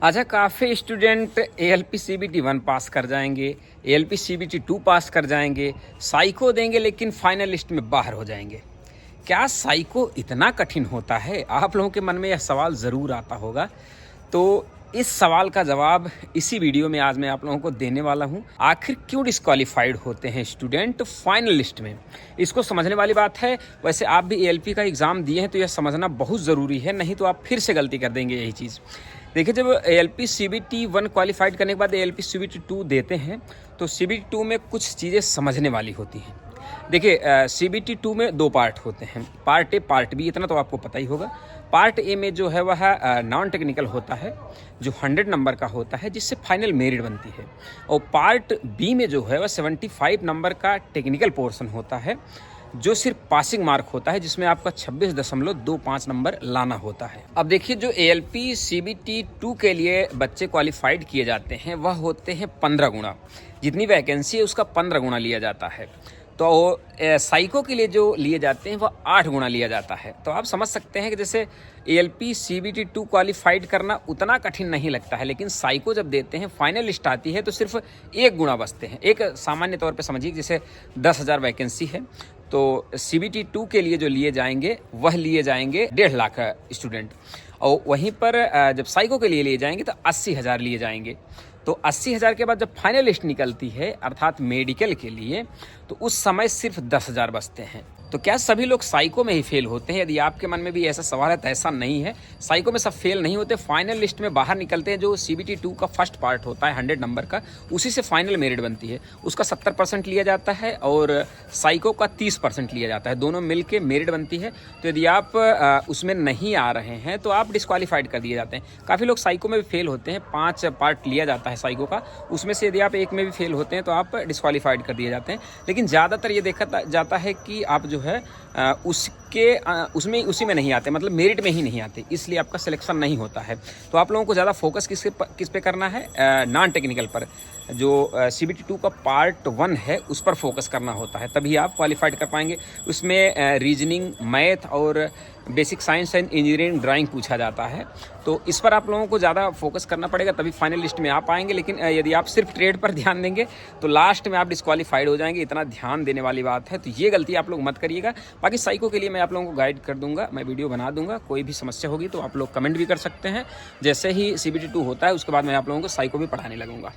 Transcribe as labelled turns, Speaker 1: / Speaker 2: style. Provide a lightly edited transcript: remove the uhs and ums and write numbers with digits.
Speaker 1: अच्छा, काफ़ी student ALP CBT 1 पास कर जाएंगे, ALP CBT 2 पास कर जाएंगे, साइको देंगे लेकिन फाइनल लिस्ट में बाहर हो जाएंगे। क्या साइको इतना कठिन होता है? आप लोगों के मन में यह सवाल ज़रूर आता होगा। तो इस सवाल का जवाब इसी वीडियो में आज मैं आप लोगों को देने वाला हूं। आखिर क्यों डिस्क्वालीफाइड होते हैं स्टूडेंट फाइनल लिस्ट में, इसको समझने वाली बात है। वैसे आप भी ALP का एग्ज़ाम दिए हैं तो यह समझना बहुत ज़रूरी है, नहीं तो आप फिर से गलती कर देंगे यही चीज़। देखिए, जब ALP CBT 1 क्वालिफाइड करने के बाद ALP CBT 2 देते हैं तो CBT 2 में कुछ चीज़ें समझने वाली होती हैं। देखिए, CBT 2 में 2 पार्ट होते हैं, पार्ट ए पार्ट बी, इतना तो आपको पता ही होगा। पार्ट ए में जो है वह नॉन टेक्निकल होता है, जो 100 नंबर का होता है, जिससे फाइनल मेरिट बनती है। और पार्ट बी में जो है वह 75 नंबर का टेक्निकल पोर्शन होता है, जो सिर्फ पासिंग मार्क होता है, जिसमें आपका 26.25 नंबर लाना होता है। अब देखिए, जो ALP CBT 2 के लिए बच्चे क्वालिफाइड किए जाते हैं वह होते हैं 15 गुना। जितनी वैकेंसी है उसका 15 गुना लिया जाता है। तो साइको के लिए जो लिए जाते हैं वह 8 गुना लिया जाता है। तो आप समझ सकते हैं कि जैसे ALP CBT 2 क्वालिफाइड करना उतना कठिन नहीं लगता है, लेकिन साइको जब देते हैं फाइनल लिस्ट आती है तो सिर्फ 1 गुना बचते हैं। एक सामान्य तौर पे समझिए, जैसे 10,000 वैकेंसी है तो CBT 2 के लिए जो लिए जाएंगे वह लिए जाएंगे 1.5 लाख स्टूडेंट, और वहीं पर जब साइको के लिए जाएंगे तो 80,000 लिए जाएंगे। तो 80,000 के बाद जब फाइनल लिस्ट निकलती है अर्थात मेडिकल के लिए, तो उस समय सिर्फ 10,000 बचते हैं। तो क्या सभी लोग साइको में ही फेल होते हैं? यदि आपके मन में भी ऐसा सवाल है तो ऐसा नहीं है। साइको में सब फेल नहीं होते, फाइनल लिस्ट में बाहर निकलते हैं। जो CBT 2 का फर्स्ट पार्ट होता है 100 नंबर का, उसी से फाइनल मेरिट बनती है, उसका 70% लिया जाता है और साइको का 30% लिया जाता है, दोनों मिल के मेरिट बनती है। तो यदि आप उसमें नहीं आ रहे हैं तो आप डिस्क्वालीफाइड कर दिए जाते हैं। काफ़ी लोग साइको में भी फेल होते हैं, 5 पार्ट लिया जाता है साइको का, उसमें से यदि आप एक में भी फेल होते हैं तो आप डिस्क्वालीफाइड कर दिए जाते हैं। लेकिन ज़्यादातर ये देखा जाता है कि आप जो है उसी में नहीं आते, मतलब मेरिट में ही नहीं आते, इसलिए आपका सिलेक्शन नहीं होता है। तो आप लोगों को ज़्यादा फोकस किस पे करना है? नॉन टेक्निकल पर। जो CBT 2 का पार्ट 1 है उस पर फोकस करना होता है, तभी आप क्वालिफाइड कर पाएंगे। उसमें रीजनिंग, मैथ और basic science and engineering drawing पूछा जाता है, तो इस पर आप लोगों को ज़्यादा फोकस करना पड़ेगा, तभी फाइनल लिस्ट में आ पाएंगे। लेकिन यदि आप सिर्फ ट्रेड पर ध्यान देंगे तो लास्ट में आप डिस्क्वालीफाइड हो जाएंगे। इतना ध्यान देने वाली बात है, तो ये गलती आप लोग मत करिएगा। बाकी साइको के लिए मैं आप लोगों को गाइड कर दूंगा, मैं वीडियो बना दूंगा। कोई भी समस्या होगी तो आप लोग कमेंट भी कर सकते हैं। जैसे ही CBT 2 होता है उसके बाद मैं आप लोगों को साइको भी पढ़ाने लगूंगा।